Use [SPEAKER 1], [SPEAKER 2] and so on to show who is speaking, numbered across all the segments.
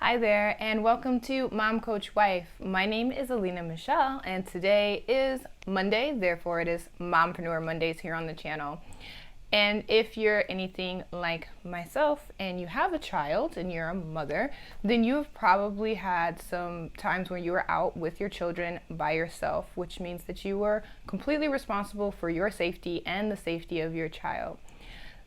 [SPEAKER 1] Hi there, and welcome to Mom Coach Wife. My name is Alina Michelle, and today is Monday, therefore it is Mompreneur Mondays here on the channel. And if you're anything like myself and you have a child and you're a mother, then you've probably had some times when you were out with your children by yourself, which means that you were completely responsible for your safety and the safety of your child.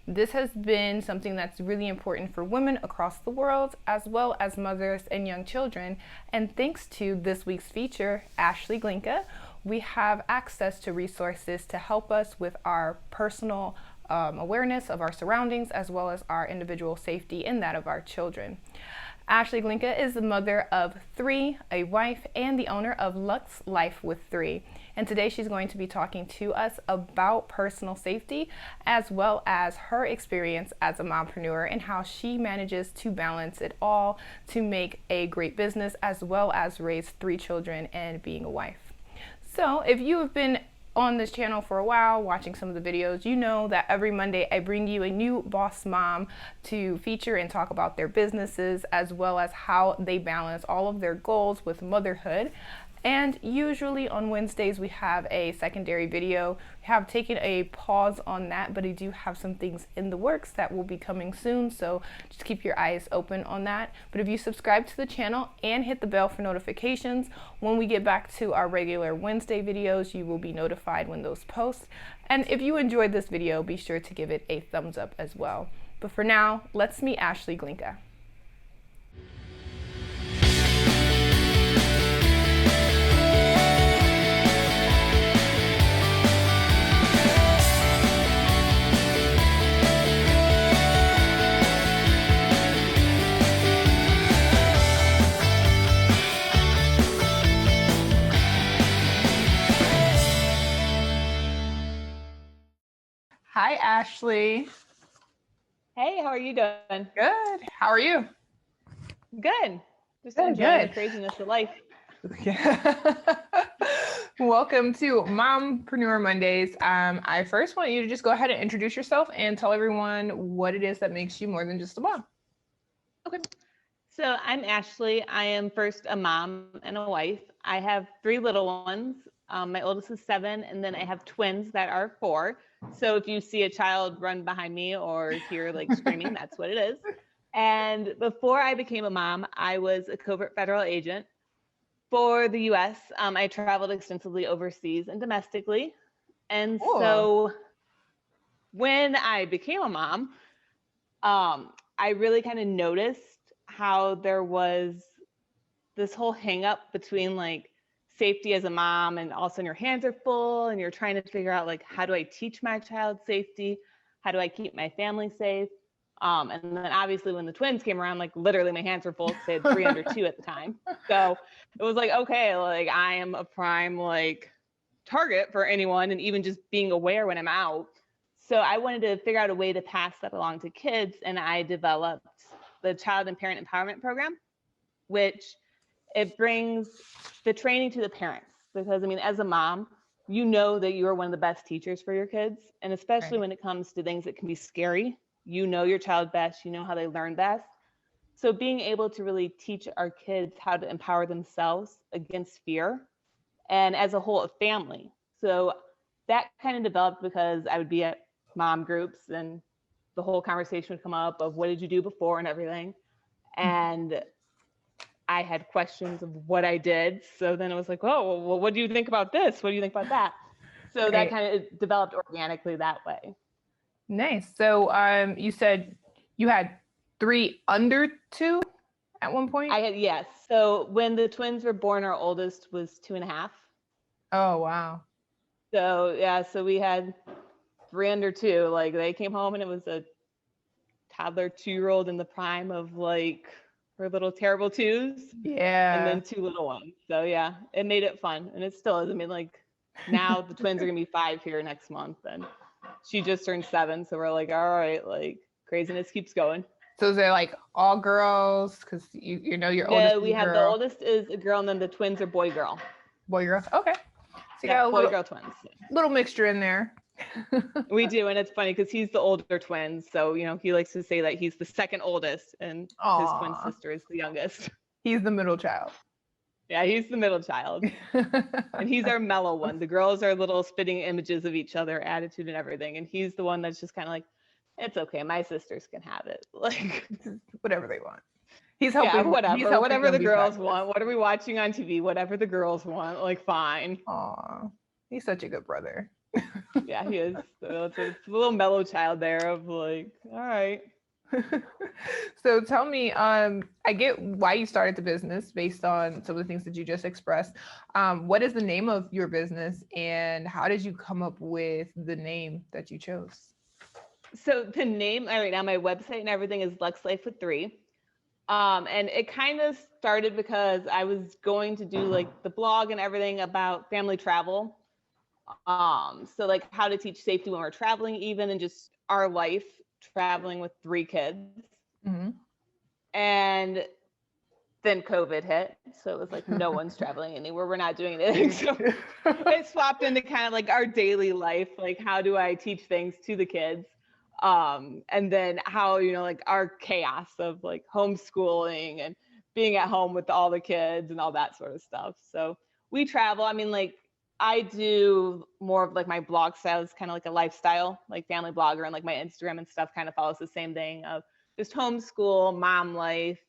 [SPEAKER 1] This has been something that's really important for women across the world, as well as mothers and young children. And thanks to this week's feature, Ashley Glinka, we have access to resources to help us with our personal awareness of our surroundings, as well as our individual safety and that of our children. Ashley Glinka is the mother of 3, a wife, and the owner of Lux Life with 3. And today she's going to be talking to us about personal safety, as well as her experience as a mompreneur and how she manages to balance it all to make a great business, as well as raise 3 children and being a wife. So if you have been on this channel for a while, watching some of the videos, you know that every Monday I bring you a new boss mom to feature and talk about their businesses, as well as how they balance all of their goals with motherhood. And usually on Wednesdays we have a secondary video. We have taken a pause on that, but I do have some things in the works that will be coming soon, so just keep your eyes open on that. But if you subscribe to the channel and hit the bell for notifications, when we get back to our regular Wednesday videos, you will be notified when those post. And if you enjoyed this video, be sure to give it a thumbs up as well. But for now, let's meet Ashley Glinka. Hi, Ashley.
[SPEAKER 2] Hey, how are you doing?
[SPEAKER 1] Good. How are you?
[SPEAKER 2] Good. Just
[SPEAKER 1] Good,
[SPEAKER 2] enjoying
[SPEAKER 1] good.
[SPEAKER 2] the craziness of life.
[SPEAKER 1] Yeah. Welcome to Mompreneur Mondays. I first want you to just go ahead and introduce yourself and tell everyone what it is that makes you more than just a mom.
[SPEAKER 2] Okay. So I'm Ashley. I am first a mom and a wife. I have 3 little ones. My oldest is 7, and then I have twins that are 4. So if you see a child run behind me or hear like screaming, that's what it is. And before I became a mom, I was a covert federal agent for the US. I traveled extensively overseas and domestically. And
[SPEAKER 1] Cool.
[SPEAKER 2] so when I became a mom, I really kind of noticed how there was this whole hang up between like safety as a mom, and all of a sudden your hands are full and you're trying to figure out like, how do I teach my child safety? How do I keep my family safe? And then obviously when the twins came around, like literally my hands were full because they had 3 under 2 at the time. So it was like, okay, like I am a prime like target for anyone, and even just being aware when I'm out. So I wanted to figure out a way to pass that along to kids, and I developed the Child and Parent Empowerment Program, which it brings the training to the parents. Because I mean, as a mom, you know that you are one of the best teachers for your kids, and especially
[SPEAKER 1] Right.
[SPEAKER 2] when it comes to things that can be scary. You know your child best, you know how they learn best. So being able to really teach our kids how to empower themselves against fear, and as a whole, a family. So that kind of developed because I would be at mom groups and the whole conversation would come up of what did you do before and everything. And I had questions of what I did. So then it was like, oh, well, what do you think about this? What do you think about that? So
[SPEAKER 1] Right.
[SPEAKER 2] that kind of developed organically that way.
[SPEAKER 1] Nice. So you said you had 3 under 2 at one point?
[SPEAKER 2] I had, yes. So when the twins were born, our oldest was 2.5.
[SPEAKER 1] Oh, wow.
[SPEAKER 2] So yeah, so we had 3 under 2. Like they came home and it was a toddler 2-year-old in the prime of like her little terrible 2s.
[SPEAKER 1] Yeah.
[SPEAKER 2] And then 2 little ones. So yeah, it made it fun. And it still is. I mean, like now the twins are gonna be 5 here next month, and she just turned 7. So we're like, all right, like craziness keeps going.
[SPEAKER 1] So is it like all girls? Because you know your oldest
[SPEAKER 2] No,
[SPEAKER 1] is
[SPEAKER 2] we
[SPEAKER 1] a
[SPEAKER 2] have the
[SPEAKER 1] girl.
[SPEAKER 2] oldest is a girl, and then the twins are boy girl.
[SPEAKER 1] Boy, girl. Okay. So you
[SPEAKER 2] Yeah,
[SPEAKER 1] got a
[SPEAKER 2] boy girl twins.
[SPEAKER 1] little mixture in there.
[SPEAKER 2] We do. And it's funny because he's the older twin. So, he likes to say that he's the second oldest and his twin
[SPEAKER 1] Aw,
[SPEAKER 2] sister is the youngest.
[SPEAKER 1] he's the middle child.
[SPEAKER 2] Yeah, he's the middle child. And he's our mellow one. The girls are little spitting images of each other, attitude and everything. And he's the one that's just kind of like, it's okay. My sisters can have it. Like,
[SPEAKER 1] Whatever they want.
[SPEAKER 2] He's whatever the girls want. What are we watching on TV? Whatever the girls want, like, fine.
[SPEAKER 1] Aw, he's such a good brother.
[SPEAKER 2] Yeah, he is. So it's a little mellow child there of like, all right.
[SPEAKER 1] So tell me, I get why you started the business based on some of the things that you just expressed. What is the name of your business and how did you come up with the name that you chose?
[SPEAKER 2] So the name, all right, now my website and everything is Lux Life with 3. And it kind of started because I was going to do like the blog and everything about family travel. So like how to teach safety when we're traveling even, and just our life traveling with 3 kids.
[SPEAKER 1] Mm-hmm.
[SPEAKER 2] And then COVID hit. So it was like, no one's traveling anywhere. We're not doing anything. So it swapped into kind of like our daily life. Like, how do I teach things to the kids? And then how, like our chaos of like homeschooling and being at home with all the kids and all that sort of stuff. So we travel. I mean, like I do more of like my blog style is kind of like a lifestyle, like family blogger, and like my Instagram and stuff kind of follows the same thing of just homeschool, mom life.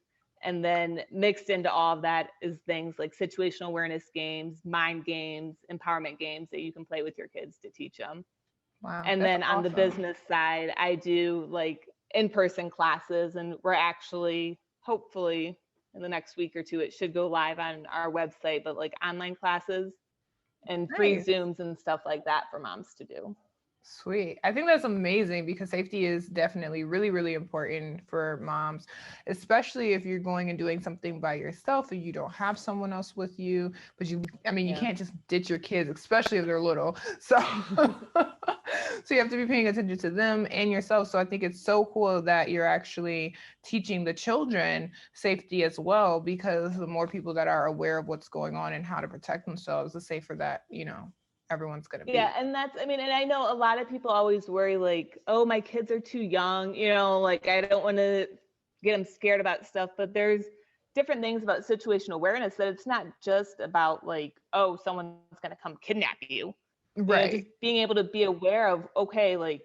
[SPEAKER 2] And then mixed into all of that is things like situational awareness games, mind games, empowerment games that you can play with your kids to teach them.
[SPEAKER 1] Wow.
[SPEAKER 2] And then on the business side, I do like in-person classes, and we're actually, hopefully in the next week or 2, it should go live on our website, but like online classes and free Zooms and stuff like that for moms to do.
[SPEAKER 1] Sweet. I think that's amazing because safety is definitely really, really important for moms, especially if you're going and doing something by yourself and you don't have someone else with you. But you can't just ditch your kids, especially if they're little. So, so you have to be paying attention to them and yourself. So I think it's so cool that you're actually teaching the children safety as well, because the more people that are aware of what's going on and how to protect themselves, the safer that, everyone's going to be.
[SPEAKER 2] Yeah. And and I know a lot of people always worry like, oh, my kids are too young, like I don't want to get them scared about stuff, but there's different things about situational awareness that it's not just about like, oh, someone's going to come kidnap you.
[SPEAKER 1] Right.
[SPEAKER 2] Just being able to be aware of, okay, like,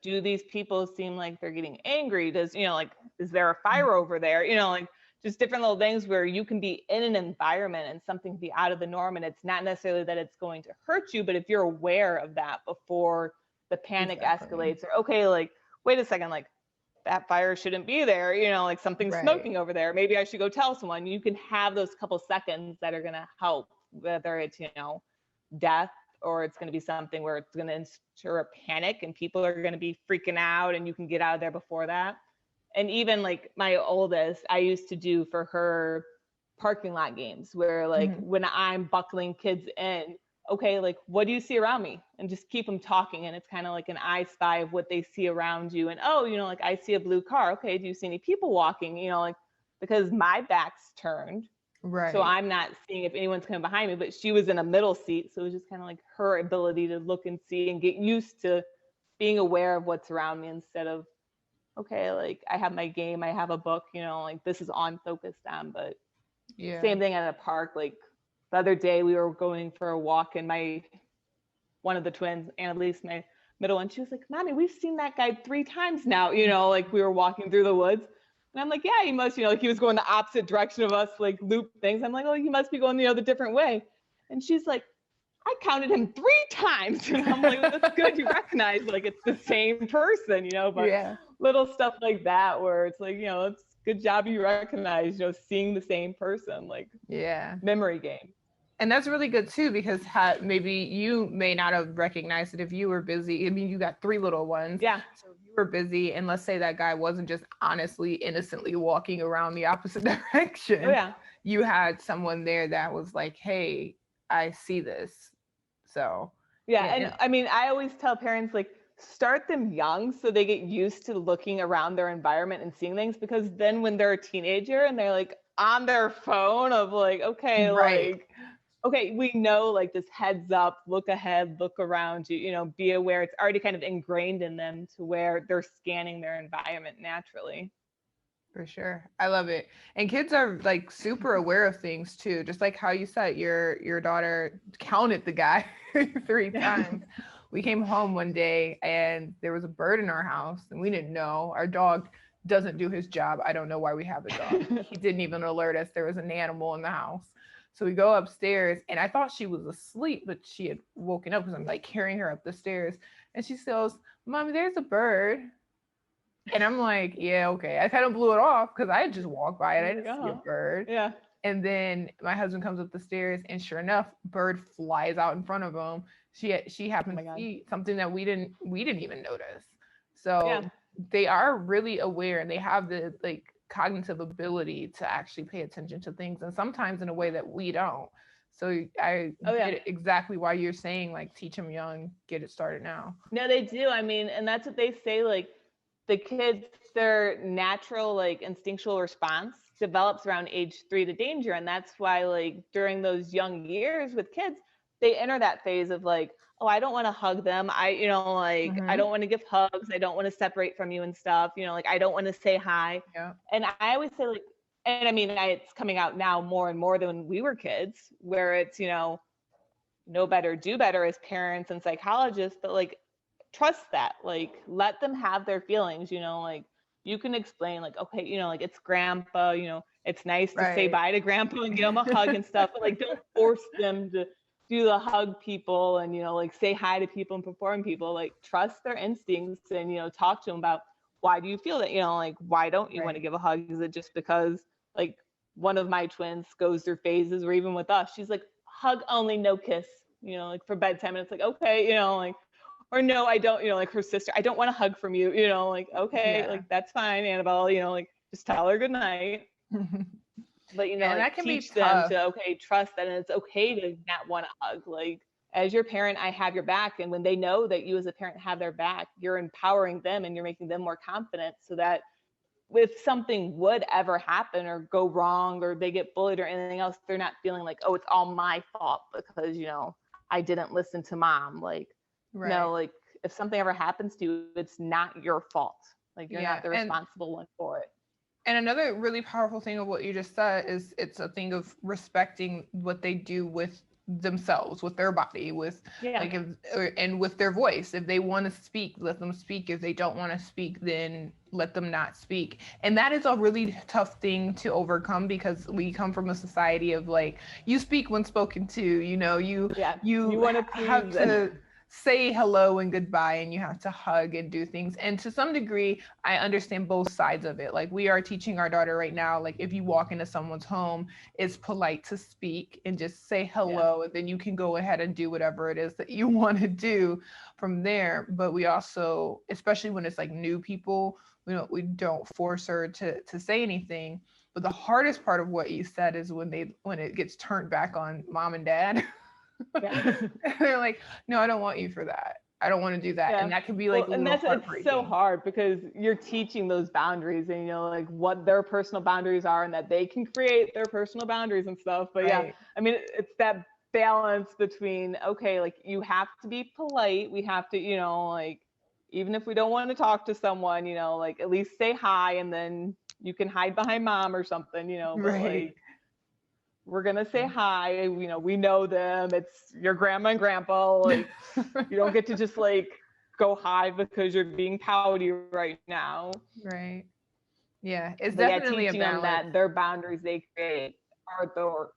[SPEAKER 2] do these people seem like they're getting angry? Does, like, is there a fire over there? Like, just different little things where you can be in an environment and something be out of the norm. And it's not necessarily that it's going to hurt you, but if you're aware of that before the panic escalates, or, okay, like, wait a second, like, that fire shouldn't be there, like something's smoking over there. Maybe I should go tell someone. You can have those couple seconds that are going to help, whether it's, death, or it's going to be something where it's going to ensure a panic and people are going to be freaking out and you can get out of there before that. And even like my oldest, I used to do for her parking lot games where like when I'm buckling kids in, okay, like, what do you see around me? And just keep them talking. And it's kind of like an I spy of what they see around you. And, oh, like I see a blue car. Okay, do you see any people walking? Like, because my back's turned.
[SPEAKER 1] Right.
[SPEAKER 2] So I'm not seeing if anyone's coming behind me, but she was in a middle seat. So it was just kind of like her ability to look and see and get used to being aware of what's around me instead of, okay, like I have my game, I have a book, like this is all I'm focused on. But same thing at a park. Like the other day we were going for a walk and one of the twins, Annalise, my middle one, she was like, Mommy, we've seen that guy 3 times now, like we were walking through the woods. And I'm like, yeah, he must, like he was going the opposite direction of us, like loop things. I'm like, oh, he must be going the different way. And she's like, I counted him 3 times. And I'm like, that's good. You recognize like it's the same person, but little stuff like that where it's like, it's good job you recognize, seeing the same person, like memory game.
[SPEAKER 1] And that's really good too, because maybe you may not have recognized it if you were busy. I mean, you got 3 little ones.
[SPEAKER 2] Yeah.
[SPEAKER 1] So if you were busy, and let's say that guy wasn't just honestly, innocently walking around the opposite direction.
[SPEAKER 2] Oh, yeah.
[SPEAKER 1] You had someone there that was like, hey, I see this. So.
[SPEAKER 2] Yeah. And I mean, I always tell parents, like, start them young so they get used to looking around their environment and seeing things, because then when they're a teenager and they're like on their phone of like, okay, like okay, we know like this heads up, look ahead, look around you, be aware. It's already kind of ingrained in them to where they're scanning their environment naturally.
[SPEAKER 1] For sure. I love it. And kids are like super aware of things too. Just like how you said your daughter counted the guy 3 times. We came home one day and there was a bird in our house and we didn't know. Our dog doesn't do his job. I don't know why we have a dog. He didn't even alert us there was an animal in the house. So we go upstairs and I thought she was asleep, but she had woken up because I'm like carrying her up the stairs. And she says, "Mommy, there's a bird." And I'm like, yeah, okay. I kind of blew it off because I had just walked by it. I didn't see a bird.
[SPEAKER 2] Yeah.
[SPEAKER 1] And then my husband comes up the stairs, and sure enough, bird flies out in front of him. She happened to see something that we didn't even notice. So they are really aware, and they have the like cognitive ability to actually pay attention to things, and sometimes in a way that we don't. So I get exactly why you're saying like teach them young, get it started now.
[SPEAKER 2] No, they do. I mean, and that's what they say. Like the kids, their natural like instinctual response develops around age 3 to danger, and that's why like during those young years with kids, they enter that phase of like, oh, I don't want to hug them. I don't want to give hugs. I don't want to separate from you and stuff. Like I don't want to say hi.
[SPEAKER 1] Yeah.
[SPEAKER 2] And I always say like, and I mean, it's coming out now more and more than when we were kids, where it's know better, do better as parents and psychologists, but like trust that, like let them have their feelings, like you can explain like, okay, like it's grandpa, it's nice to say bye to grandpa and give him a hug and stuff, but like don't force them to do the hug people and like say hi to people and perform people. Like trust their instincts and talk to them about why do you feel that, like why don't you want to give a hug? Is it just because like one of my twins goes through phases, or even with us, she's like hug only, no kiss, like for bedtime, and it's like, okay, like, or no, I don't, like her sister, I don't want a hug from you, like, okay, like that's fine, Annabelle, like just tell her good night. But
[SPEAKER 1] and
[SPEAKER 2] like
[SPEAKER 1] that can
[SPEAKER 2] teach
[SPEAKER 1] be
[SPEAKER 2] them
[SPEAKER 1] tough.
[SPEAKER 2] to trust that, and it's okay to not want to hug. Like as your parent, I have your back, and when they know that you as a parent have their back, you're empowering them and you're making them more confident, so that if something would ever happen or go wrong or they get bullied or anything else, they're not feeling like, oh, it's all my fault because I didn't listen to mom. Like no, like if something ever happens to you, it's not your fault. Like you're not the responsible one for it.
[SPEAKER 1] And another really powerful thing of what you just said is it's a thing of respecting what they do with themselves, with their body, with like and with their voice. If they want to speak, let them speak. If they don't want to speak, then let them not speak. And that is a really tough thing to overcome because we come from a society of like you speak when spoken to, you
[SPEAKER 2] want to
[SPEAKER 1] have to say hello and goodbye and you have to hug and do things. And to some degree, I understand both sides of it. Like we are teaching our daughter right now, like if you walk into someone's home, it's polite to speak and just say hello. And then you can go ahead and do whatever it is that you want to do from there. But we also, especially when it's like new people, we don't force her to say anything. But the hardest part of what you said is when it gets turned back on mom and dad. They're like, no, I don't want you for that. I don't want to do that. And that can be like
[SPEAKER 2] and that's
[SPEAKER 1] heartbreaking.
[SPEAKER 2] It's so hard because you're teaching those boundaries and like what their personal boundaries are and that they can create their personal boundaries and stuff. But I mean, it's that balance between, okay, like you have to be polite. We have to, like even if we don't want to talk to someone, like at least say hi and then you can hide behind mom or something, but like we're going to say hi. We know them. It's your grandma and grandpa. Like, you don't get to just like go hide because you're being pouty right now.
[SPEAKER 1] Right. Yeah. It's definitely
[SPEAKER 2] teaching
[SPEAKER 1] a balance.
[SPEAKER 2] them that their boundaries they create are the work.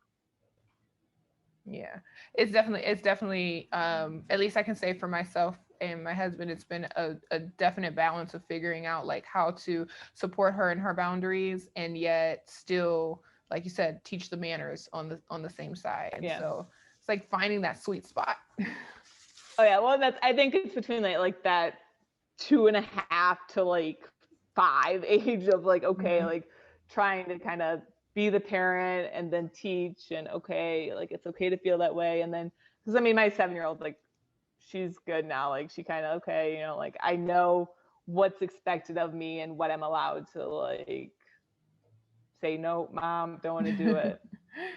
[SPEAKER 1] Yeah. It's definitely, at least I can say for myself and my husband, it's been a definite balance of figuring out like how to support her and her boundaries and yet still, like you said, teach the manners on the same side. And so it's like finding that sweet spot.
[SPEAKER 2] Oh yeah, well I think it's between like that 2.5 to like 5 age of like, okay, like trying to kind of be the parent and then teach and okay, like it's okay to feel that way. And then, because I mean, my 7-year-old, like she's good now. Like she kind of, okay, like I know what's expected of me and what I'm allowed to like say, no, mom, don't want to do it.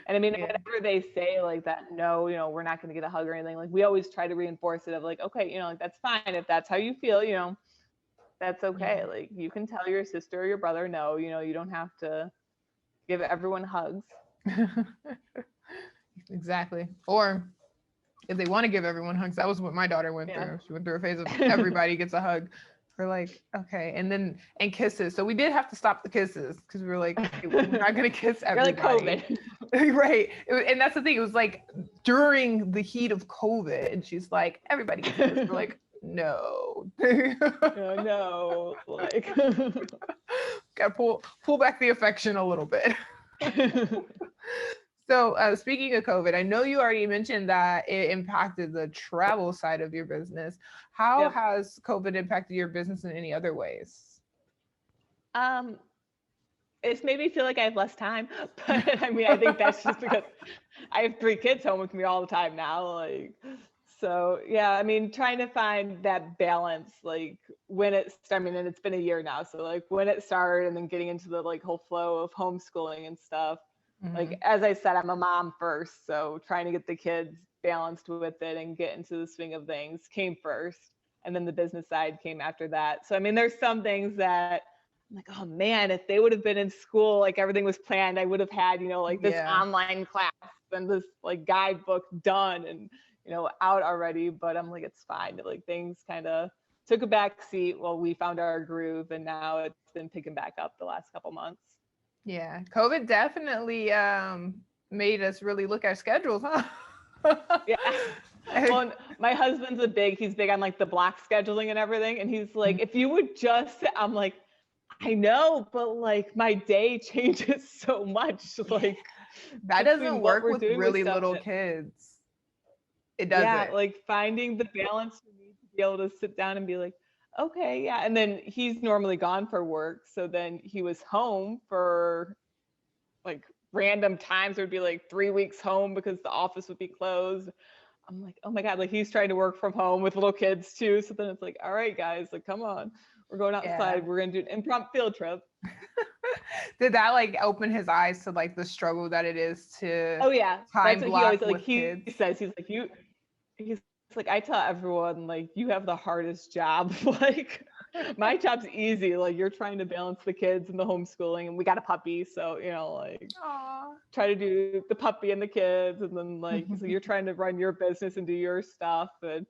[SPEAKER 2] And I mean,
[SPEAKER 1] Yeah.
[SPEAKER 2] whenever they say like that, no, we're not going to get a hug or anything, like we always try to reinforce it of like, okay, like that's fine. If that's how you feel, that's okay.
[SPEAKER 1] Yeah.
[SPEAKER 2] Like you can tell your sister or your brother, no, you don't have to give everyone hugs.
[SPEAKER 1] Exactly. Or if they want to give everyone hugs, that was what my daughter went
[SPEAKER 2] Yeah.
[SPEAKER 1] through. She went through a phase of everybody gets a hug. We're like, okay, and kisses. So we did have to stop the kisses because we were like, okay, we're not gonna kiss
[SPEAKER 2] You're like
[SPEAKER 1] everybody,
[SPEAKER 2] COVID.
[SPEAKER 1] right? And that's the thing. It was like during the heat of COVID, and she's like, everybody gets a kiss. We're like, no.
[SPEAKER 2] No, like.
[SPEAKER 1] Gotta pull back the affection a little bit. So, speaking of COVID, I know you already mentioned that it impacted the travel side of your business. How
[SPEAKER 2] Yep.
[SPEAKER 1] has COVID impacted your business in any other ways?
[SPEAKER 2] Um, it's made me feel like I have less time, but I mean, I think that's just because I have 3 kids home with me all the time now. Like, so yeah, I mean, trying to find that balance, like when I mean, and it's been a year now. So like when it started and then getting into the like whole flow of homeschooling and stuff, like,
[SPEAKER 1] Mm-hmm.
[SPEAKER 2] as I said, I'm a mom first. So trying to get the kids balanced with it and get into the swing of things came first. And then the business side came after that. So, I mean, there's some things that I'm like, oh man, if they would have been in school, like everything was planned, I would have had, like this
[SPEAKER 1] Yeah.
[SPEAKER 2] online class and this like guidebook done and, out already. But I'm like, it's fine. Like things kind of took a back seat while we found our groove. And now it's been picking back up the last couple months.
[SPEAKER 1] Yeah. COVID definitely made us really look at schedules, huh?
[SPEAKER 2] Yeah. Well, my husband's he's big on like the block scheduling and everything. And he's like, if you would just, I'm like, I know, but like my day changes so much. Like
[SPEAKER 1] That
[SPEAKER 2] between
[SPEAKER 1] doesn't
[SPEAKER 2] what
[SPEAKER 1] work
[SPEAKER 2] we're
[SPEAKER 1] with
[SPEAKER 2] doing with
[SPEAKER 1] really
[SPEAKER 2] stuff.
[SPEAKER 1] little kids. It
[SPEAKER 2] Yeah,
[SPEAKER 1] doesn't.
[SPEAKER 2] like finding the balance for me to be able to sit down and be like, okay, yeah. And then he's normally gone for work. So then he was home for like random times. There'd be like 3 weeks home because the office would be closed. I'm like, oh my God, like he's trying to work from home with little kids too. So then it's like, all right, guys, like, come on. We're going
[SPEAKER 1] Yeah.
[SPEAKER 2] outside. We're going to do an impromptu field trip.
[SPEAKER 1] Did that like open his eyes to like the struggle that it is to
[SPEAKER 2] Oh yeah. That's
[SPEAKER 1] time
[SPEAKER 2] what he always,
[SPEAKER 1] block
[SPEAKER 2] like
[SPEAKER 1] with
[SPEAKER 2] he
[SPEAKER 1] kids?
[SPEAKER 2] says, he's like, I tell everyone, like, you have the hardest job. Like my job's easy. Like you're trying to balance the kids and the homeschooling and we got a puppy. So, like
[SPEAKER 1] Aw.
[SPEAKER 2] try to do the puppy and the kids. And then like, so you're trying to run your business and do your stuff. And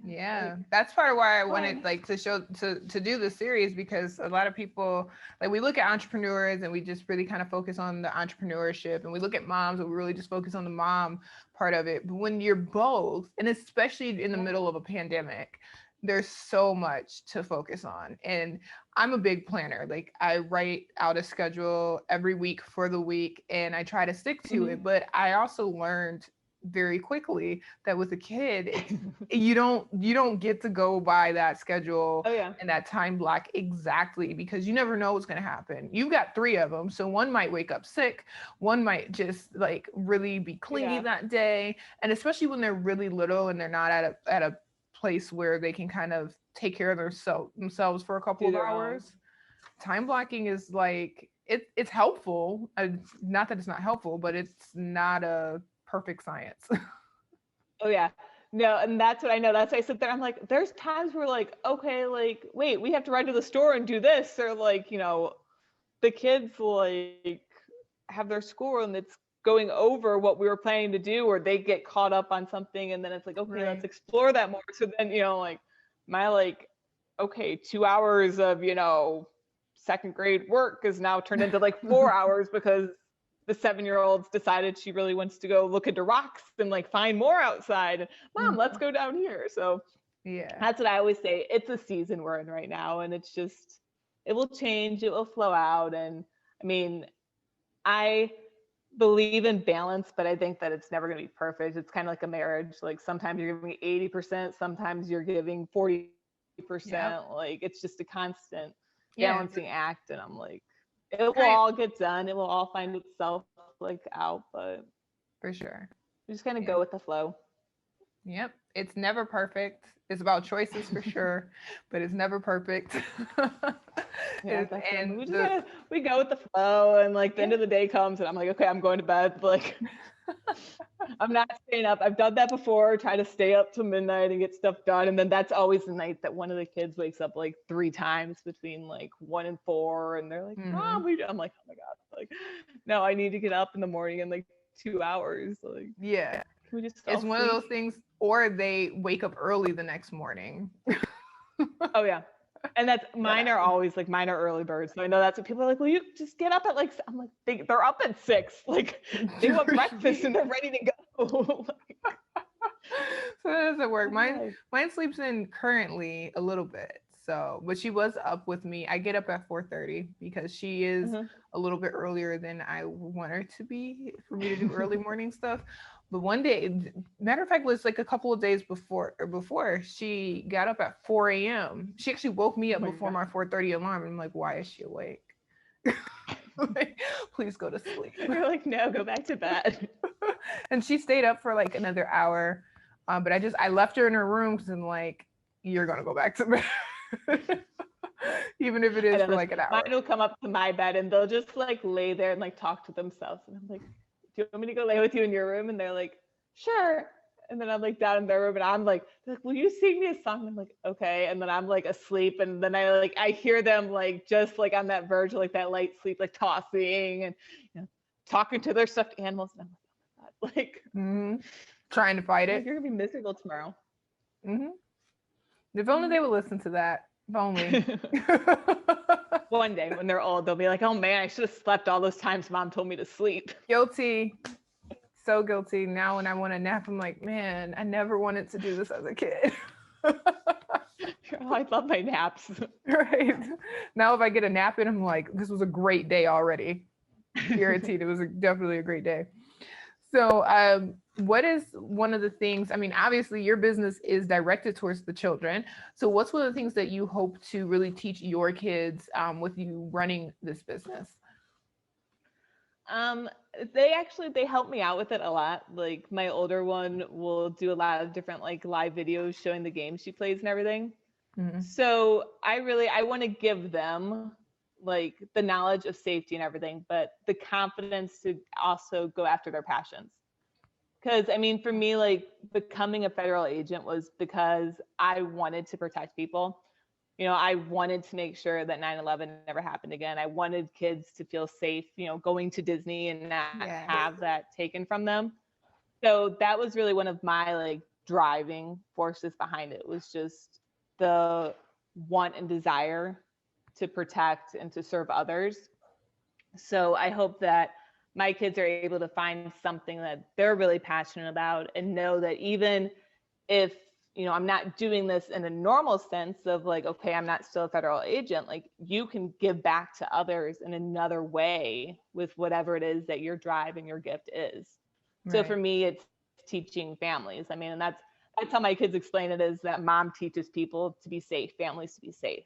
[SPEAKER 1] Yeah,
[SPEAKER 2] like,
[SPEAKER 1] that's part of why I
[SPEAKER 2] hard.
[SPEAKER 1] wanted like to do this series, because a lot of people, like, we look at entrepreneurs and we just really kind of focus on the entrepreneurship, and we look at moms and we really just focus on the mom part of it. But when you're both, and especially in the middle of a pandemic, there's so much to focus on. And I'm a big planner. Like, I write out a schedule every week for the week and I try to stick to it. But I also learned very quickly that with a kid, you don't get to go by that schedule
[SPEAKER 2] Oh yeah.
[SPEAKER 1] and that time block exactly, because you never know what's going to happen. You've got 3 of them, so one might wake up sick, one might just like really be clingy
[SPEAKER 2] Yeah.
[SPEAKER 1] that day, and especially when they're really little and they're not at a place where they can kind of take care of themselves for a couple
[SPEAKER 2] Do
[SPEAKER 1] of
[SPEAKER 2] their own.
[SPEAKER 1] hours. Time blocking is like it's helpful. Not that it's not helpful, but it's not a perfect science.
[SPEAKER 2] Oh yeah. No, and that's what I know. That's why I sit there. I'm like, there's times where like, okay, like, wait, we have to run to the store and do this, or like, the kids like have their school and it's going over what we were planning to do, or they get caught up on something, and then it's like, okay, let's
[SPEAKER 1] Right.
[SPEAKER 2] explore that more. So then, like my like, okay, 2 hours of second grade work is now turned into like 4 hours because the 7-year-old's decided she really wants to go look into rocks and like find more outside. Mom, let's
[SPEAKER 1] Mhm.
[SPEAKER 2] go down here. So
[SPEAKER 1] Yeah.
[SPEAKER 2] that's what I always say. It's a season we're in right now, and it's just, it will change, it will flow out. And I mean, I believe in balance, but I think that it's never going to be perfect. It's kind of like a marriage. Like sometimes you're giving 80%, sometimes you're giving 40%.
[SPEAKER 1] Yep.
[SPEAKER 2] Like it's just a constant
[SPEAKER 1] Yeah,
[SPEAKER 2] balancing act. And I'm like, it will
[SPEAKER 1] kind
[SPEAKER 2] all get done. It will all find itself like out, but
[SPEAKER 1] for sure.
[SPEAKER 2] we just kind of
[SPEAKER 1] Yeah.
[SPEAKER 2] go with the flow.
[SPEAKER 1] Yep. It's never perfect. It's about choices for sure, but it's never perfect.
[SPEAKER 2] Yeah, that's it.
[SPEAKER 1] And
[SPEAKER 2] We just
[SPEAKER 1] the
[SPEAKER 2] gotta we go with the flow, and like the end
[SPEAKER 1] yeah.
[SPEAKER 2] of the day comes, and I'm like, okay, I'm going to bed. Like I'm not staying up. I've done that before. Try to stay up till midnight and get stuff done, and then that's always the night that one of the kids wakes up like 3 times between like 1 and 4, and they're like,
[SPEAKER 1] Hmm.
[SPEAKER 2] "Mom, I'm like, oh my god, like no, I need to get up in the morning in like 2 hours. Like,
[SPEAKER 1] Yeah.
[SPEAKER 2] can we just all
[SPEAKER 1] It's one of
[SPEAKER 2] sleep?"
[SPEAKER 1] those things, or they wake up early the next morning.
[SPEAKER 2] Oh yeah. And that's
[SPEAKER 1] That
[SPEAKER 2] mine are
[SPEAKER 1] happens.
[SPEAKER 2] always like mine are early birds. So I know that's what people are like, well, you just get up at like I'm like they're up at 6. Like they want breakfast and they're ready to go.
[SPEAKER 1] So that doesn't work. Mine
[SPEAKER 2] Why?
[SPEAKER 1] mine sleeps in currently a little bit. So, but she was up with me. I get up at 4:30 because she is
[SPEAKER 2] Uh-huh.
[SPEAKER 1] a little bit earlier than I want her to be for me to do early morning stuff. But one day, matter of fact, was like a couple of days before she got up at 4 a.m. She actually woke me
[SPEAKER 2] Oh
[SPEAKER 1] up
[SPEAKER 2] my
[SPEAKER 1] before
[SPEAKER 2] god.
[SPEAKER 1] my 4:30 alarm. I'm like, why is she awake? Like, please go to sleep.
[SPEAKER 2] You're like, no, go back to bed.
[SPEAKER 1] And she stayed up for like another hour. But I left her in her room because I'm like, you're gonna go back to bed, even if it
[SPEAKER 2] I
[SPEAKER 1] is
[SPEAKER 2] know
[SPEAKER 1] for
[SPEAKER 2] this.
[SPEAKER 1] like an
[SPEAKER 2] Mine
[SPEAKER 1] hour.
[SPEAKER 2] will come up to my bed and they'll just like lay there and like talk to themselves. And I'm like, do you want me to go lay with you in your room? And they're like, sure. And then I'm like down in their room and I'm like, they're like, will you sing me a song? And I'm like, okay. And then I'm like asleep. And then I hear them like just like on that verge of like that light sleep, like tossing and you know, talking to their stuffed animals. And I'm like, oh my God,
[SPEAKER 1] Hmm. Trying to fight
[SPEAKER 2] like
[SPEAKER 1] it.
[SPEAKER 2] you're gonna be miserable tomorrow.
[SPEAKER 1] Hmm. If only they would listen to that. If only.
[SPEAKER 2] One day when they're old, they'll be like, oh man, I should have slept all those times mom told me to sleep.
[SPEAKER 1] Guilty. So guilty. Now when I want to nap, I'm like, man, I never wanted to do this as a kid.
[SPEAKER 2] Oh, I love my naps.
[SPEAKER 1] Right. Now if I get a nap in, I'm like, this was a great day already. Guaranteed. It was definitely a great day. So, what is one of the things? I mean, obviously, your business is directed towards the children. So, what's one of the things that you hope to really teach your kids with you running this business?
[SPEAKER 2] Um, they help me out with it a lot. Like my older one will do a lot of different like live videos showing the games she plays and everything.
[SPEAKER 1] Mm-hmm.
[SPEAKER 2] So I want to give them like the knowledge of safety and everything, but the confidence to also go after their passions. Because I mean, for me, like becoming a federal agent was because I wanted to protect people. You know, I wanted to make sure that 9/11 never happened again. I wanted kids to feel safe, you know, going to Disney and not
[SPEAKER 1] Yes.
[SPEAKER 2] have that taken from them. So that was really one of my like driving forces behind it was just the want and desire to protect and to serve others. So I hope that my kids are able to find something that they're really passionate about and know that even if I'm not doing this in a normal sense of like, okay, I'm not still a federal agent, like you can give back to others in another way with whatever it is that your drive and your gift is. So for
[SPEAKER 1] Right.
[SPEAKER 2] me, it's teaching families. I mean, and that's how my kids explain it is that mom teaches people to be safe, families to be safe.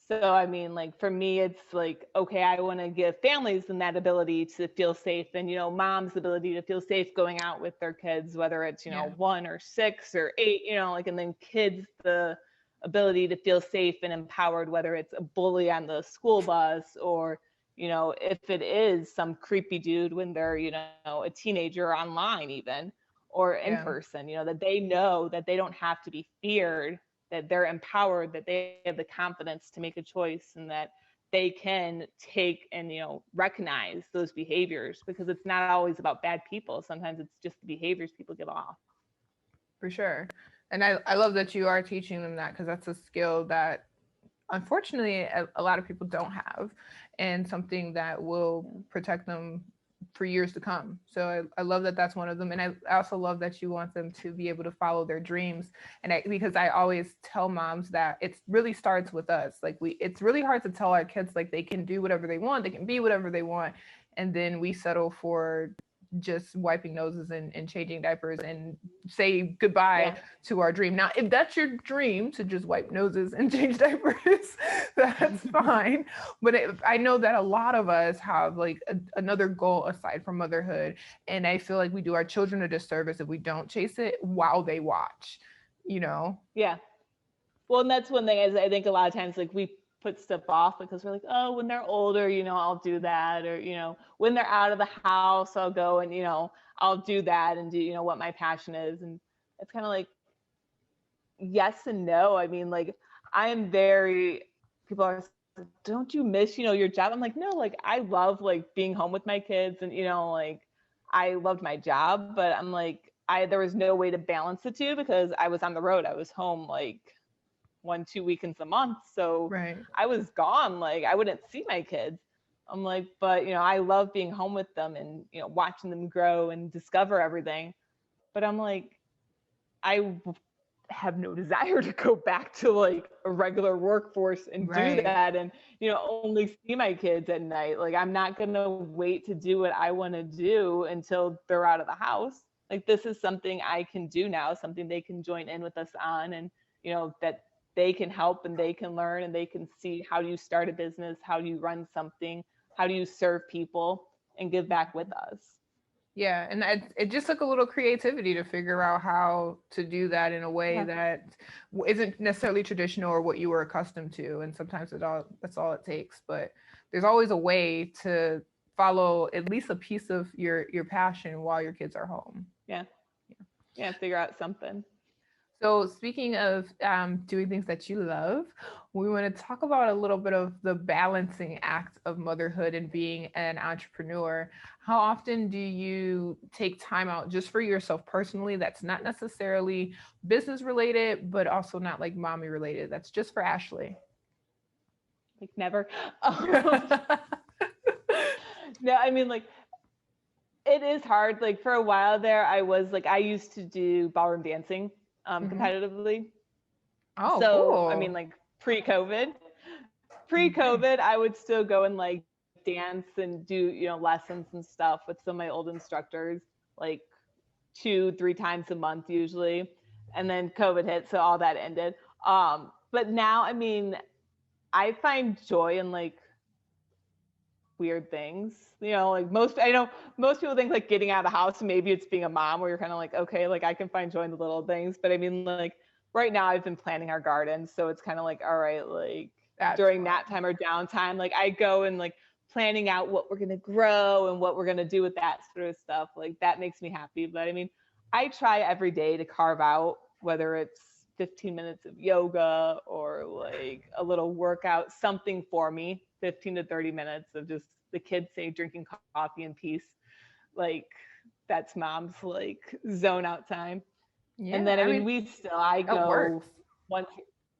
[SPEAKER 2] So I mean, like for me, it's like, okay, I want to give families that ability to feel safe, and mom's ability to feel safe going out with their kids, whether it's
[SPEAKER 1] Yeah.
[SPEAKER 2] 1 or 6 or 8, like, and then kids the ability to feel safe and empowered, whether it's a bully on the school bus or if it is some creepy dude when they're a teenager online even or in
[SPEAKER 1] Yeah.
[SPEAKER 2] person, that they know that they don't have to be feared, that they're empowered, that they have the confidence to make a choice and that they can take and recognize those behaviors because it's not always about bad people. Sometimes it's just the behaviors people give off.
[SPEAKER 1] For sure. And I love that you are teaching them that because that's a skill that unfortunately a lot of people don't have and something that will
[SPEAKER 2] Yeah.
[SPEAKER 1] protect them for years to come. So I love that that's one of them. And I also love that you want them to be able to follow their dreams. And because I always tell moms that it really starts with us. Like it's really hard to tell our kids like they can do whatever they want, they can be whatever they want. And then we settle for just wiping noses and changing diapers and say goodbye
[SPEAKER 2] Yeah.
[SPEAKER 1] to our dream. Now, if that's your dream to just wipe noses and change diapers, that's fine. But I know that a lot of us have like another goal aside from motherhood. And I feel like we do our children a disservice if we don't chase it while they watch, you know?
[SPEAKER 2] Yeah. Well, and that's one thing is I think a lot of times like we put stuff off because we're like, oh, when they're older, I'll do that. Or, when they're out of the house, I'll go and, I'll do that and do, what my passion is. And it's kind of like, yes and no. I mean, like, I am very, people are, don't you miss, your job? I'm like, no, like, I love like being home with my kids and, like, I loved my job, but I'm like, there was no way to balance the two because I was on the road. I was home like 1-2 weekends a month. So
[SPEAKER 1] Right.
[SPEAKER 2] I was gone. Like I wouldn't see my kids. I'm like, but I love being home with them and, watching them grow and discover everything. But I'm like, I have no desire to go back to like a regular workforce and do
[SPEAKER 1] Right.
[SPEAKER 2] that and, only see my kids at night. Like I'm not going to wait to do what I want to do until they're out of the house. Like this is something I can do now, something they can join in with us on and, that they can help and they can learn and they can see how do you start a business, how do you run something, how do you serve people and give back with us.
[SPEAKER 1] Yeah, and it just took a little creativity to figure out how to do that in a way that isn't necessarily traditional or what you were accustomed to. And sometimes that's all it takes. But there's always a way to follow at least a piece of your passion while your kids are home.
[SPEAKER 2] Yeah. Yeah, figure out something.
[SPEAKER 1] So, speaking of doing things that you love, we want to talk about a little bit of the balancing act of motherhood and being an entrepreneur. How often do you take time out just for yourself personally that's not necessarily business related, but also not like mommy related? That's just for Ashley.
[SPEAKER 2] Like never. No, I mean, like, it is hard. Like for a while there, I used to do ballroom dancing competitively.
[SPEAKER 1] Oh,
[SPEAKER 2] So, I mean,
[SPEAKER 1] cool.
[SPEAKER 2] like pre-COVID, I would still go and like dance and do, lessons and stuff with some of my old instructors, like 2-3 times a month usually. And then COVID hit, so all that ended. But now, I mean, I find joy in like weird things. Like I know most people think like getting out of the house, maybe it's being a mom where you're kind of like, okay, like I can find joy in the little things. But I mean, like right now I've been planting our garden. So it's kind of like, all right, like
[SPEAKER 1] That's
[SPEAKER 2] during
[SPEAKER 1] fun.
[SPEAKER 2] nap time or downtime, like I go and like planning out what we're going to grow and what we're going to do with that sort of stuff. Like that makes me happy. But I mean, I try every day to carve out, whether it's 15 minutes of yoga or like a little workout, something for me, 15 to 30 minutes of just the kids say drinking coffee in peace. Like that's mom's like zone out time. And
[SPEAKER 1] Yeah,
[SPEAKER 2] then, I
[SPEAKER 1] I
[SPEAKER 2] mean,
[SPEAKER 1] mean,
[SPEAKER 2] I
[SPEAKER 1] that
[SPEAKER 2] go
[SPEAKER 1] works.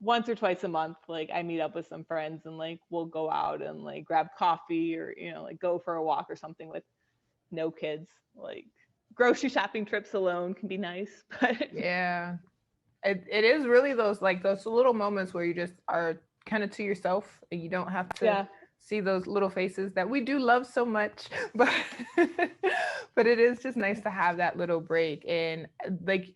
[SPEAKER 2] once or twice a month. Like I meet up with some friends and like we'll go out and like grab coffee or, like go for a walk or something with no kids. Like grocery shopping trips alone can be nice, but
[SPEAKER 1] Yeah. It is really those little moments where you just are kind of to yourself and you don't have to
[SPEAKER 2] yeah,
[SPEAKER 1] see those little faces that we do love so much, but but it is just nice to have that little break. And like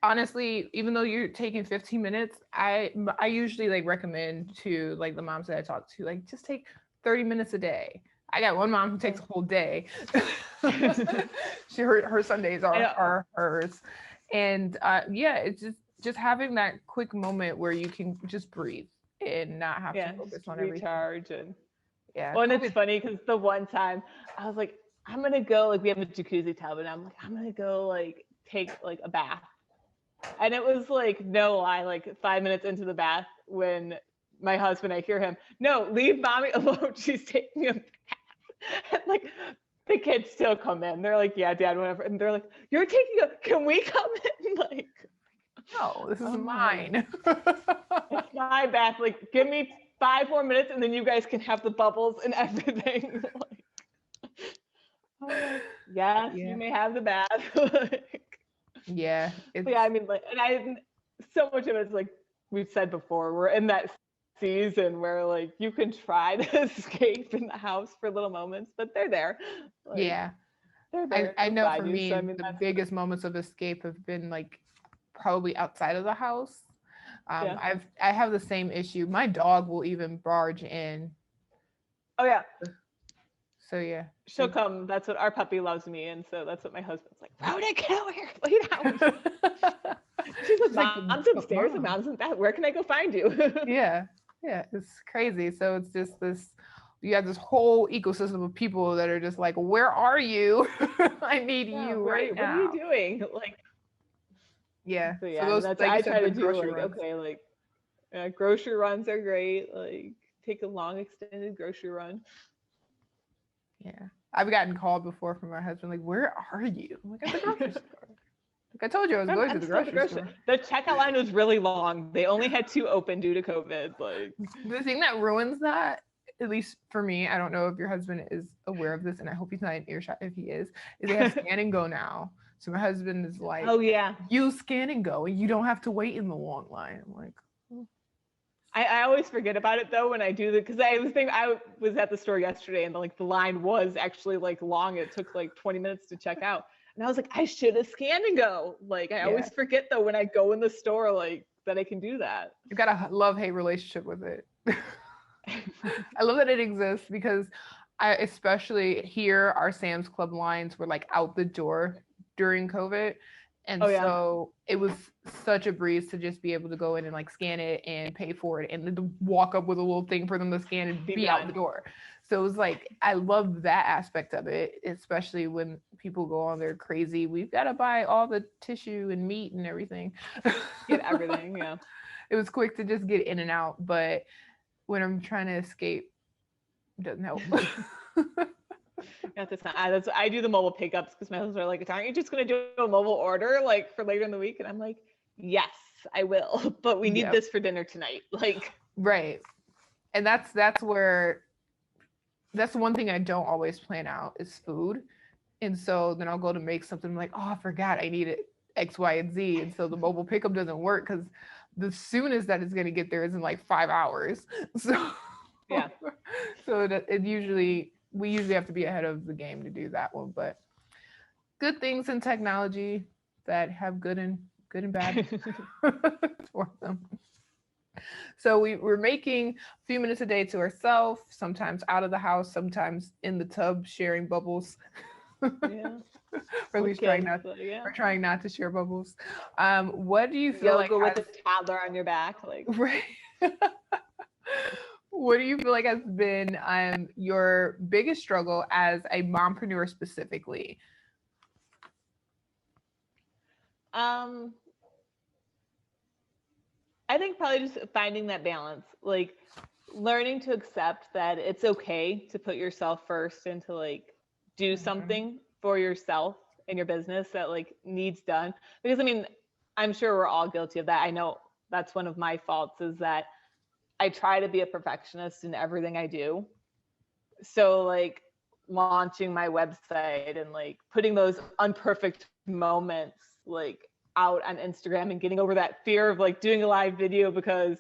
[SPEAKER 1] honestly, even though you're taking 15 minutes, I usually like recommend to like the moms that I talk to, like just take 30 minutes a day. I got one mom who takes a whole day. Her Sundays
[SPEAKER 2] I know.
[SPEAKER 1] are hers. And yeah, it's just having that quick moment where you can just breathe and not have to
[SPEAKER 2] Yeah,
[SPEAKER 1] focus
[SPEAKER 2] just
[SPEAKER 1] on everything.
[SPEAKER 2] recharge and
[SPEAKER 1] Yeah,
[SPEAKER 2] well, and it's
[SPEAKER 1] COVID.
[SPEAKER 2] funny because the one time I was like, I'm gonna go like we have a jacuzzi tub and I'm like, I'm gonna go like take like a bath. And it was like no lie, like 5 minutes into the bath when my husband, I hear him, no, leave mommy alone. She's taking a bath. And like the kids still come in. They're like, yeah, dad, whatever. And they're like, you're taking can we come in? Like,
[SPEAKER 1] No, this is
[SPEAKER 2] I'm like,
[SPEAKER 1] mine.
[SPEAKER 2] it's my bath. Like, give me 5 more minutes and then you guys can have the bubbles and everything. Like, I'm like, yes, you
[SPEAKER 1] Yeah.
[SPEAKER 2] may have the bath. Like,
[SPEAKER 1] Yeah,
[SPEAKER 2] but yeah, I mean, like, and so much of it's like we've said before, we're in that season where like you can try to escape in the house for little moments, but they're there. Like,
[SPEAKER 1] yeah.
[SPEAKER 2] they're there
[SPEAKER 1] I know for
[SPEAKER 2] beside you.
[SPEAKER 1] me,
[SPEAKER 2] So I mean,
[SPEAKER 1] the
[SPEAKER 2] that's
[SPEAKER 1] biggest moments of escape have been like probably outside of the house.
[SPEAKER 2] yeah.
[SPEAKER 1] I have the same issue. My dog will even barge in.
[SPEAKER 2] Oh yeah,
[SPEAKER 1] So yeah.
[SPEAKER 2] she'll come. That's what our puppy loves me, and so that's what my husband's like. Rhoda, get over here, lay down. She's like,
[SPEAKER 1] She's like,
[SPEAKER 2] Mom's
[SPEAKER 1] "But
[SPEAKER 2] upstairs and
[SPEAKER 1] Mom."
[SPEAKER 2] Mom's in bed. Where can I go find you?
[SPEAKER 1] Yeah. Yeah. It's crazy. So it's just this, you have this whole ecosystem of people that are just like, where are you? I need
[SPEAKER 2] Yeah,
[SPEAKER 1] you
[SPEAKER 2] where are
[SPEAKER 1] right
[SPEAKER 2] you? What are you
[SPEAKER 1] now.
[SPEAKER 2] doing? Like,
[SPEAKER 1] Yeah.
[SPEAKER 2] so
[SPEAKER 1] So
[SPEAKER 2] yeah, and
[SPEAKER 1] those,
[SPEAKER 2] that's
[SPEAKER 1] like you
[SPEAKER 2] I
[SPEAKER 1] said,
[SPEAKER 2] try
[SPEAKER 1] the
[SPEAKER 2] to do
[SPEAKER 1] grocery
[SPEAKER 2] like,
[SPEAKER 1] runs.
[SPEAKER 2] okay, like grocery runs are great. Like, take a long extended grocery run.
[SPEAKER 1] Yeah. I've gotten called before from my husband, like, where are you? I'm like, at the grocery store. Like I told you I was going to
[SPEAKER 2] I'm
[SPEAKER 1] the
[SPEAKER 2] still at the
[SPEAKER 1] grocery
[SPEAKER 2] grocery.
[SPEAKER 1] store.
[SPEAKER 2] The checkout line was really long. They only had 2 open due to COVID. Like,
[SPEAKER 1] The thing that ruins that, at least for me, I don't know if your husband is aware of this, and I hope he's not in earshot if he is they have scan and go now. So my husband is like,
[SPEAKER 2] oh yeah,
[SPEAKER 1] you scan and go, and you don't have to wait in the long line. I'm like, oh.
[SPEAKER 2] I always forget about it though when I do because I was at the store yesterday and like the line was actually like long. It took like 20 minutes to check out. And I was like, I should have scanned and go. Like I
[SPEAKER 1] Yeah.
[SPEAKER 2] always forget though when I go in the store, like that I can do that.
[SPEAKER 1] You've got a love-hate relationship with it. I love that it exists because I especially here our Sam's Club lines were like out the door during COVID. And
[SPEAKER 2] Oh yeah,
[SPEAKER 1] so it was such a breeze to just be able to go in and like scan it and pay for it and then to walk up with a little thing for them to scan and be out the door. So it was like, I love that aspect of it, especially when people go on there crazy. We've got to buy all the tissue and meat and everything.
[SPEAKER 2] get everything. Yeah.
[SPEAKER 1] It was quick to just get in and out. But when I'm trying to escape, it doesn't help.
[SPEAKER 2] I do the mobile pickups because my husband's are like, aren't you just going to do a mobile order like for later in the week? And I'm like, yes, I will, but we need this for dinner tonight. Like,
[SPEAKER 1] right. And that's where, that's one thing I don't always plan out is food. And so then I'll go to make something I'm like, oh, I forgot I needed X, Y, and Z. And so the mobile pickup doesn't work because the soonest that it's going to get there is in like 5 hours. So
[SPEAKER 2] yeah.
[SPEAKER 1] So that we usually have to be ahead of the game to do that one. But good things in technology that have good and bad for them. So we're making a few minutes a day to ourselves, sometimes out of the house, sometimes in the tub sharing bubbles.
[SPEAKER 2] Yeah.
[SPEAKER 1] Or at least trying not to share bubbles. What do you feel
[SPEAKER 2] Yoga
[SPEAKER 1] like
[SPEAKER 2] with a toddler on your back, like
[SPEAKER 1] right? What do you feel like has been your biggest struggle as a mompreneur specifically?
[SPEAKER 2] I think probably just finding that balance, like learning to accept that it's okay to put yourself first and to like do something for yourself and your business that like needs done. Because I mean, I'm sure we're all guilty of that. I know that's one of my faults is that I try to be a perfectionist in everything I do. So like launching my website and like putting those unperfect moments like out on Instagram and getting over that fear of like doing a live video because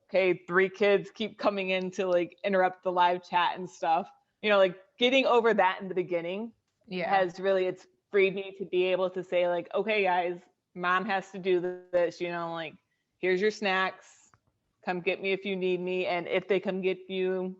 [SPEAKER 2] okay, 3 kids keep coming in to like interrupt the live chat and stuff. You know, like getting over that in the beginning has really, it's freed me to be able to say like, okay guys, mom has to do this, you know, like here's your snacks, come get me if you need me. And if they come get you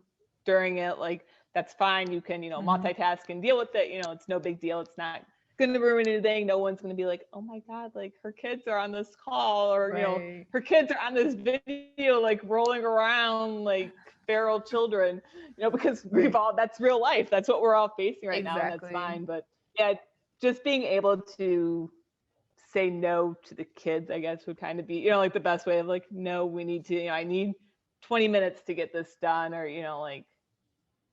[SPEAKER 2] during it, like that's fine. You can, you know, multitask and deal with it. You know, it's no big deal. It's not going to ruin anything. No one's going to be like, oh my God, like her kids are on this call or, you know, her kids are on this video, like rolling around like feral children, you know, because we've all, that's real life. That's what we're all facing right now. And that's fine. But yeah, just being able to say no to the kids, I guess would kind of be, you know, like the best way of like, no, we need to, you know, I need 20 minutes to get this done, or, you know, like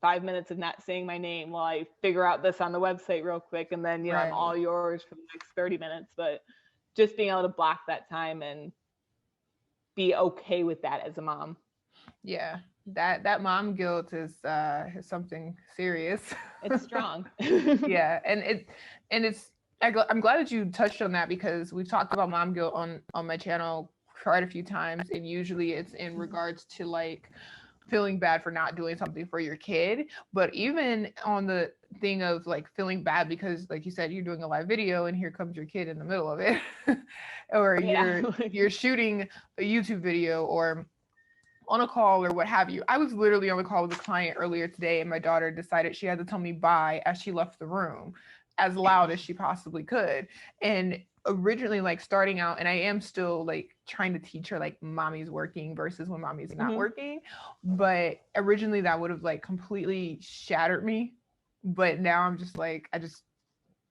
[SPEAKER 2] 5 minutes of not saying my name while I figure out this on the website real quick. And then, you know, I'm all yours for the next 30 minutes, but just being able to block that time and be okay with that as a mom.
[SPEAKER 1] Yeah. That mom guilt is something serious.
[SPEAKER 2] It's strong.
[SPEAKER 1] Yeah. And it's, I'm glad that you touched on that because we've talked about mom guilt on my channel quite a few times. And usually it's in regards to like feeling bad for not doing something for your kid. But even on the thing of like feeling bad because, like you said, you're doing a live video and here comes your kid in the middle of it, or
[SPEAKER 2] Yeah.
[SPEAKER 1] you're shooting a YouTube video or on a call or what have you. I was literally on the call with a client earlier today, and my daughter decided she had to tell me bye as she left the room as loud as she possibly could. And originally, like starting out, and I am still like trying to teach her like mommy's working versus when mommy's not working. But originally that would have like completely shattered me. But now I'm just like, I just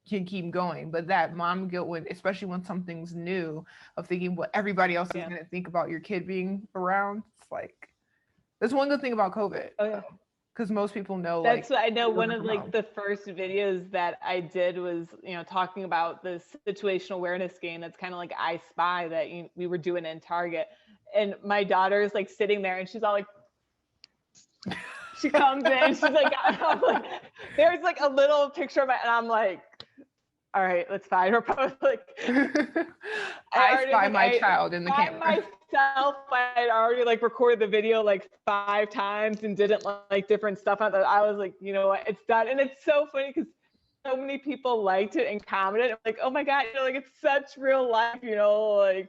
[SPEAKER 1] can keep going. But that mom guilt, when especially when something's new, of thinking what everybody else is going to think about your kid being around, it's like, that's one good thing about COVID.
[SPEAKER 2] Oh yeah.
[SPEAKER 1] Because most people know,
[SPEAKER 2] That's
[SPEAKER 1] like,
[SPEAKER 2] what I know. One of
[SPEAKER 1] from
[SPEAKER 2] like
[SPEAKER 1] home.
[SPEAKER 2] the first videos that I did was, talking about the situational awareness game. That's kind of like I Spy that we were doing in Target. And my daughter is like sitting there and she's all like, she comes in, she's like, I'm like, there's like a little picture of it, and I'm like, all right, let's fine. We're probably like,
[SPEAKER 1] I spy my child in the camera.
[SPEAKER 2] Myself, I had already like recorded the video like 5 times and didn't like different stuff on that. I was like, you know what, it's done. And it's so funny because so many people liked it and commented. I'm like, oh my God, like it's such real life, like,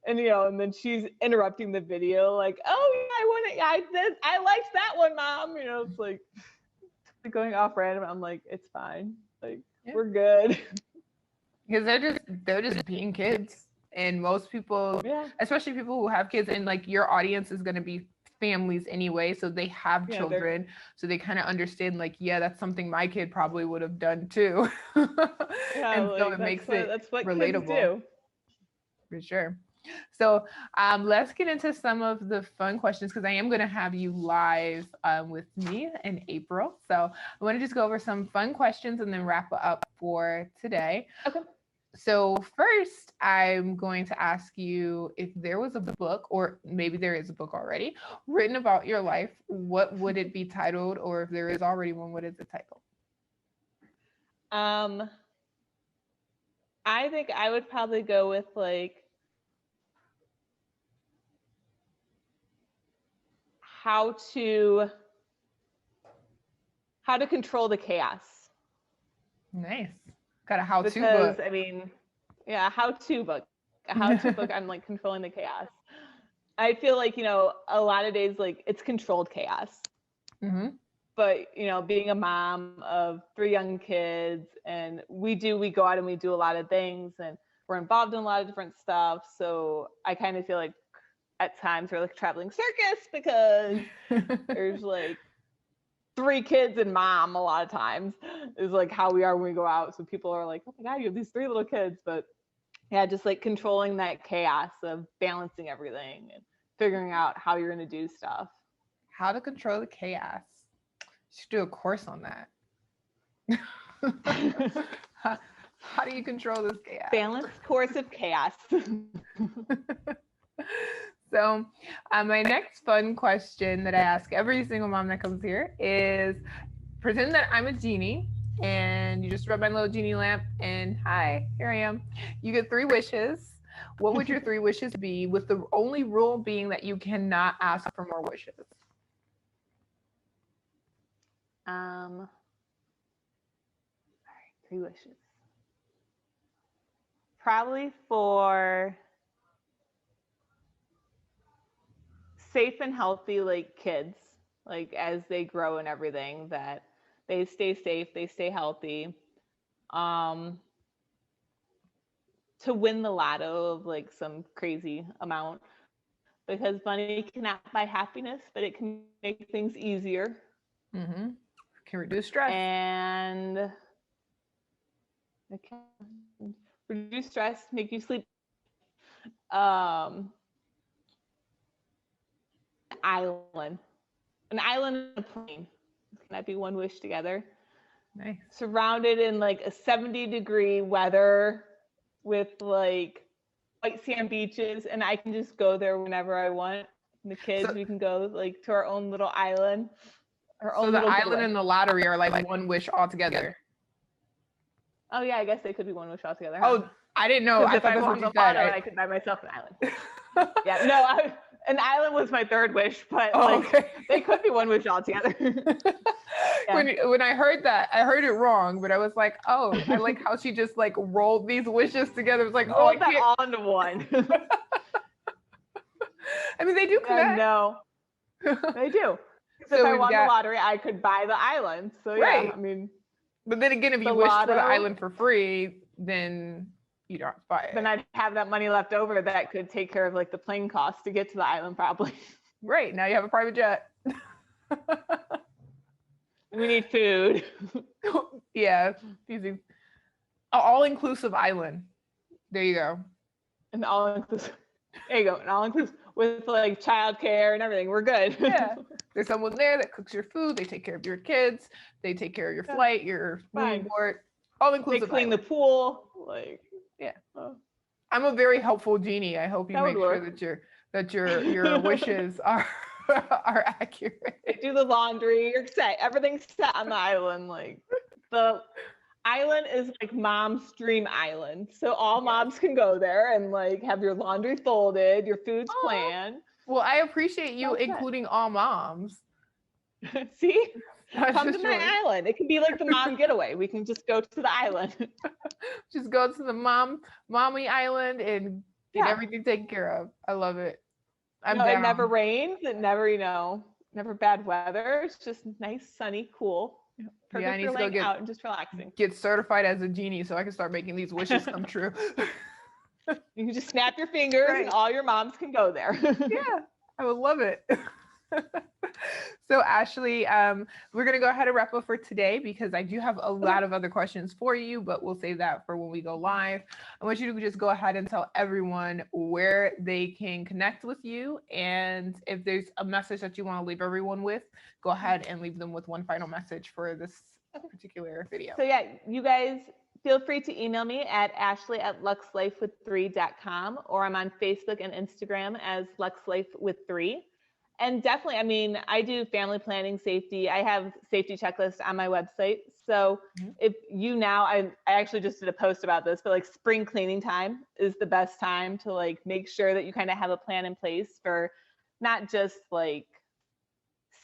[SPEAKER 2] and and then she's interrupting the video, like, oh yeah, I liked that one, Mom. It's like going off random. I'm like, it's fine. Like, we're good.
[SPEAKER 1] Because they're just being kids. And most people, especially people who have kids, and like your audience is going to be families anyway, so they have children, so they kind of understand, like, that's something my kid probably would have done too. And so it makes it relatable. Kids do. For sure. So let's get into some of the fun questions, because I am going to have you live with me in April. So I want to just go over some fun questions and then wrap up for today.
[SPEAKER 2] Okay.
[SPEAKER 1] So first, I'm going to ask you if there was a book, or maybe there is a book already, written about your life, what would it be titled? Or if there is already one, what is the title?
[SPEAKER 2] I think I would probably go with like how to control the chaos.
[SPEAKER 1] Nice. Got a how-to
[SPEAKER 2] book.
[SPEAKER 1] Because,
[SPEAKER 2] I mean, how-to book. A how-to book on like controlling the chaos. I feel like, a lot of days, like it's controlled chaos. Mm-hmm. But, being a mom of 3 young kids, and we go out and we do a lot of things, and we're involved in a lot of different stuff. So I kind of feel like at times we're like traveling circus, because there's like 3 kids and mom a lot of times is like how we are when we go out. So people are like, oh my God, you have these 3 little kids. But just like controlling that chaos of balancing everything and figuring out how you're going to do stuff.
[SPEAKER 1] How to control the chaos. You should do a course on that. How do you control this chaos?
[SPEAKER 2] Balanced course of chaos.
[SPEAKER 1] So my next fun question that I ask every single mom that comes here is, pretend that I'm a genie and you just rub my little genie lamp and hi, here I am. You get 3 wishes. What would your 3 wishes be, with the only rule being that you cannot ask for more wishes?
[SPEAKER 2] All right, 3 wishes. Probably for safe and healthy, like kids, like as they grow and everything, that they stay safe, they stay healthy. To win the lotto of like some crazy amount, because money cannot buy happiness, but it can make things easier.
[SPEAKER 1] Mm-hmm. Can reduce stress.
[SPEAKER 2] And it can reduce stress, make you sleep. An island and a plane. Can that be one wish together?
[SPEAKER 1] Nice.
[SPEAKER 2] Surrounded in like a 70-degree weather with like white sand beaches, and I can just go there whenever I want. And the kids, we can go like to our own little island.
[SPEAKER 1] So the island and the lottery are like one wish altogether.
[SPEAKER 2] Oh yeah, I guess they could be one wish altogether.
[SPEAKER 1] Huh? Oh, I didn't know. I
[SPEAKER 2] if I won the lotto, I could buy myself an island. Yeah, no, An island was my third wish, but
[SPEAKER 1] okay.
[SPEAKER 2] they could be one wish altogether.
[SPEAKER 1] When I heard that, I heard it wrong, but I was like, oh, I like how she just like rolled these wishes together. It's like,
[SPEAKER 2] rolled that all into one.
[SPEAKER 1] I mean, they do connect.
[SPEAKER 2] No, they do. So if I won the lottery, I could buy the island. So yeah, I mean.
[SPEAKER 1] But then again, if you wish for the island for free, then you don't buy it.
[SPEAKER 2] Then I'd have that money left over that could take care of like the plane costs to get to the island probably.
[SPEAKER 1] Right. Now you have a private jet.
[SPEAKER 2] We need food.
[SPEAKER 1] Yeah. Easy. All-inclusive island. There you go.
[SPEAKER 2] An all-inclusive. There you go. An all-inclusive with like childcare and everything. We're good.
[SPEAKER 1] Yeah. There's someone there that cooks your food. They take care of your kids. They take care of your flight, your moving board. All-inclusive.
[SPEAKER 2] They clean the pool. Like.
[SPEAKER 1] Yeah. I'm a very helpful genie. I hope you make sure that your wishes are accurate.
[SPEAKER 2] They do the laundry. You're set. Everything's set on the island. Like the island is like mom's dream island. So all moms can go there and like have your laundry folded, your food's planned.
[SPEAKER 1] Well, I appreciate you including all moms.
[SPEAKER 2] See? Come to my island. It can be like the mom getaway. We can just go to the island.
[SPEAKER 1] Just go to the mommy island and get everything taken care of. I love it.
[SPEAKER 2] It never rains. It never, never bad weather. It's just nice, sunny, cool. Perfect
[SPEAKER 1] I need
[SPEAKER 2] for
[SPEAKER 1] to go
[SPEAKER 2] laying out and just relaxing.
[SPEAKER 1] Get certified as a genie so I can start making these wishes come true.
[SPEAKER 2] You can just snap your fingers and all your moms can go there.
[SPEAKER 1] Yeah, I would love it. So Ashley, we're going to go ahead and wrap up for today because I do have a lot of other questions for you, but we'll save that for when we go live. I want you to just go ahead and tell everyone where they can connect with you. And if there's a message that you want to leave everyone with, go ahead and leave them with one final message for this particular video.
[SPEAKER 2] So yeah, you guys feel free to email me at ashley@luxlifewith3.com, or I'm on Facebook and Instagram as luxlifewith3. And definitely, I mean, I do family planning, safety. I have safety checklists on my website. So if I actually just did a post about this, but like spring cleaning time is the best time to like make sure that you kind of have a plan in place for not just like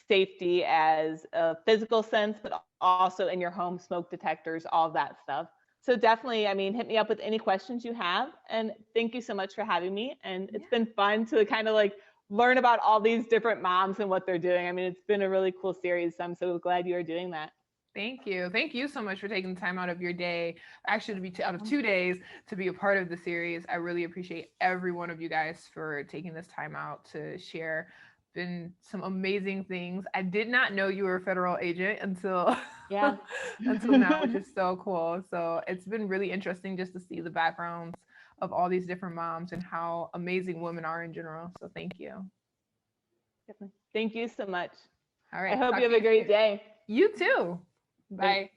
[SPEAKER 2] safety as a physical sense, but also in your home, smoke detectors, all of that stuff. So definitely, I mean, hit me up with any questions you have. And thank you so much for having me. And it's been fun to kind of like learn about all these different moms and what they're doing. I mean, it's been a really cool series. So I'm so glad you are doing that.
[SPEAKER 1] Thank you. Thank you so much for taking the time out of your day, actually to be out of 2 days to be a part of the series. I really appreciate every one of you guys for taking this time out to share. Been some amazing things. I did not know you were a federal agent until now, which is so cool. So it's been really interesting just to see the backgrounds of all these different moms and how amazing women are in general. So thank you.
[SPEAKER 2] Definitely. Thank you so much.
[SPEAKER 1] All right.
[SPEAKER 2] I hope you have a great day.
[SPEAKER 1] You too. Bye.